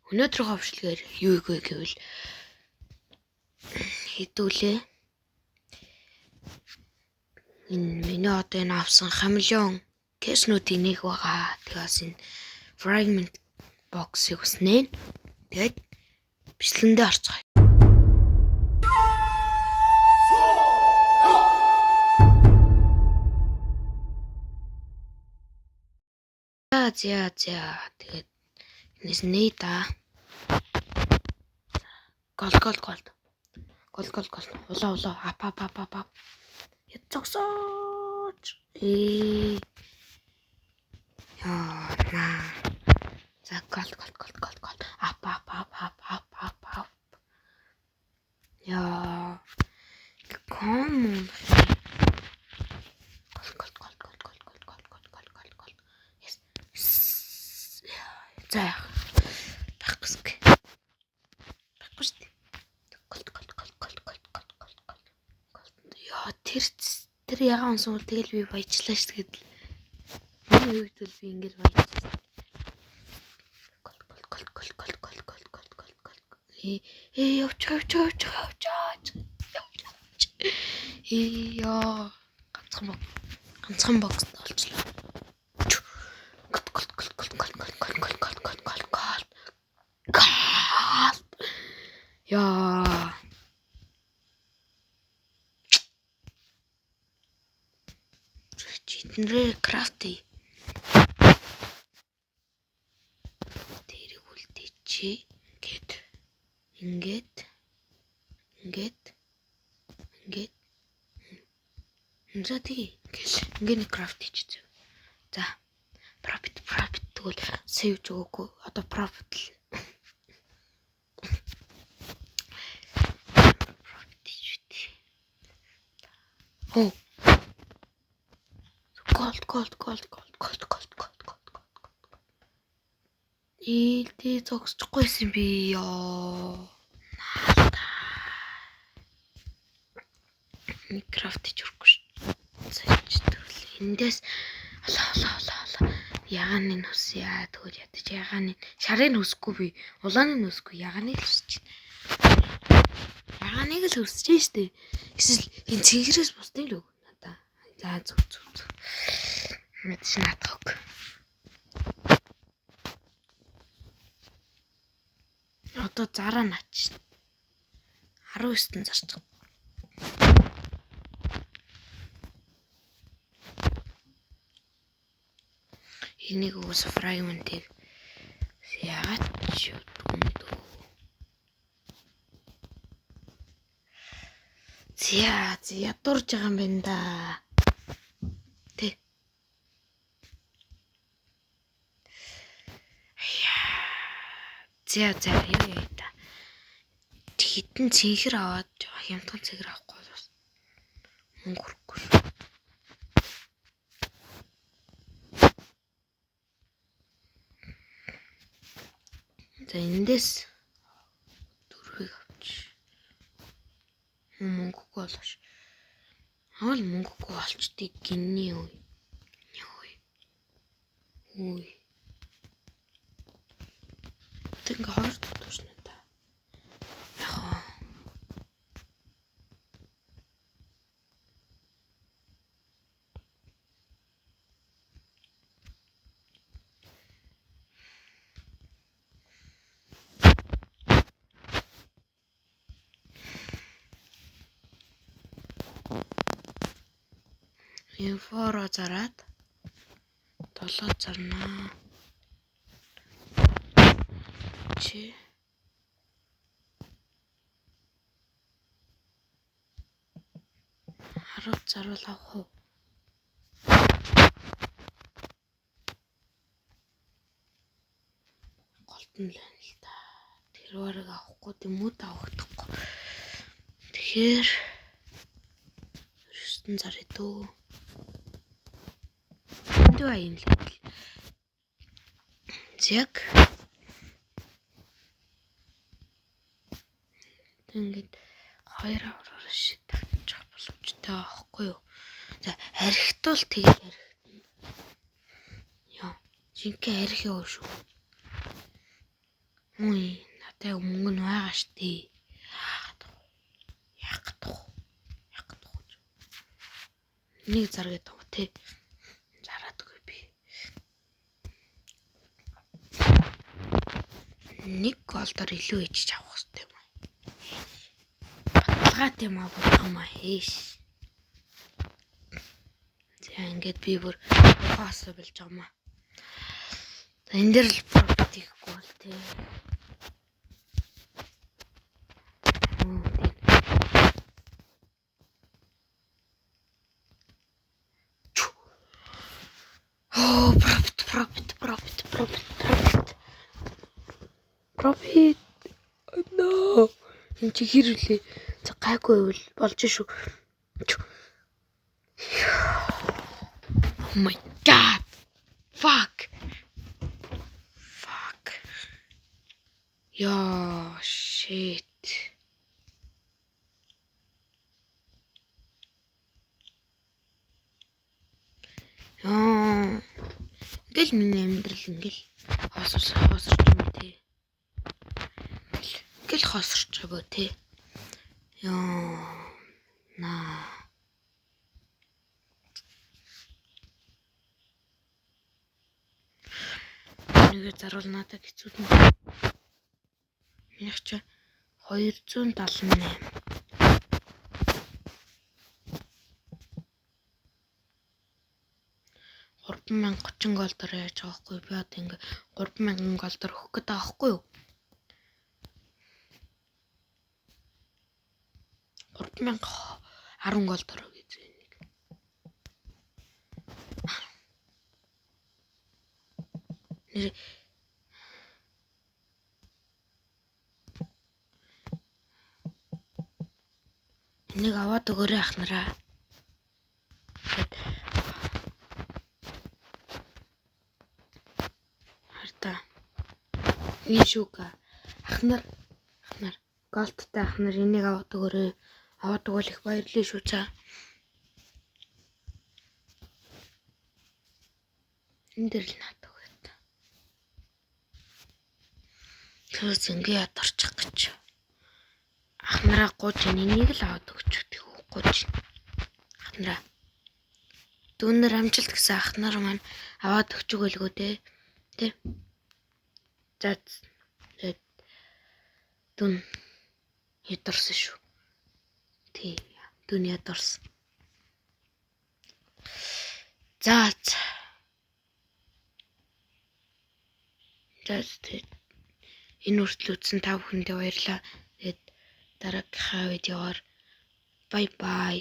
Өнөөдрийнхөө хөвшлөгээр юу игээ гэвэл хэдүүлээ миний одоо энэ авсан хамелеон кэснүүдийн нэг байгаа. Тэгээс энэ fragment box-ыг уснаа. Тэгээд бичлэгэндээ орцгоё. За тэгээд энэс нээ да. Гол. Улаа. Ап. Ятцогсооч. Яна. За гол. Ап. Яа. Come on. Гол. За байхгүй. Яа тэр ягаан суур тэгэл би баяжлаа ш тэгээд миний үед бол би ингэж баяжлаа. Явч. Яа ганцхан бокс олчлаа. Яа. Читнэрэ крафти. Тэрийг үлдээчи гэд. Ингээд. Зати гэл ингээд крафт хийчих. За. Profit тэгвэл save ч өгөөгүй. Одоо profit л. Оо. Gold. Ийдээ зогсчихгүйсэн би ёо. Крафт хийж өрөхгүй ш. Эндээс алаа. Ягааны нүс яа тэгвэл ядаж ягааны шарын нүсгүй би улааны нүсгүй ягааны л өсч байна. Ягааныг л өсч штэ. Эсвэл энэ цэгэрээс бусдын л үг надаа. За зүг. Мэдээж наадах. Одоо зараа наач. 19-т зарчих. Энийг уус fragment-ийг яач дүндөө. За ядуурж байгаа юм байна да. Тэ. За юу та. Хитэн цэнхэр аваад хямдхан цэгэр авахгүй бас мөнгө хүрхгүй. За эндээс дөрвийг авч. Мөнгөгүй болоош. Хаал мөнгөгүй болчтыг гинний үе. Тэг хоёр тушна та. Яхаа. Инфоро зараад 7 зарнаа. Чи 10 зарвал авах уу? Голтон л байна л та. Тэр барыг авахгүй дэмүүд авахдахгүй. Тэгэхээр 9 зар идүү. Дүү аян л. Яг ингээд 2 авраар шиг тавьчих боломжтой аахгүй юу? За архитул тэгээд архитана. Яа, жинхэнэ архи уу шүү. Үй, надад мөнгө нь байгаа штэ. Яах вэ? Нэг заргаад тав те. Зараадгүй би. Нэг голдор илүү ичж авах хэрэгтэй юм. Баталгаад юм аа бодгоомаа хээш. За ингээд би бүр ухаасаа болж байгаа маа. За энэ дээр л профит хийхгүй бол те. Profit. No. Энд чи хэрүүлээ. За гайгүй байвал болж шүү. Oh my god. Fuck. Yo, shit. Ингээл миний амьдрал ингээл хоосорч юм тий. Ингээл хоосорч байгаа тий. Ёо. Наа. Нэгэ заруул надад хэцүү юм. Минийх чи 278. 3030 голдор яаж байгаа хгүй би одоо ингээ 3000 голдор өгөх гээд байгаа хгүй юу? 3010 голдор гэж нэг. Нэр энийг аваад өгөөрэй ахнараа. Энэ шүүка ахнар голдтай ахнар энийг аваад өгөөрэй. Аваад өгвөл их баярлалаа шүү цаа. Энэ дэр л надад өгөөд. Төөс ингээ ядарчих гэж. Ахнараа гууж энийг л аваад өгч үү гууж. Ахнараа. Дүүнэр амжилт гэсэн ахнар маань аваад өгч өгөөлгөө тэ. За дүүн ядарсан шүү. Тий, дүүн ядарсан. За. Энэ үртэл үзсэн та бүхэндээ баярлалаа. Тэгээд дараагийнхаа видеоор bye bye.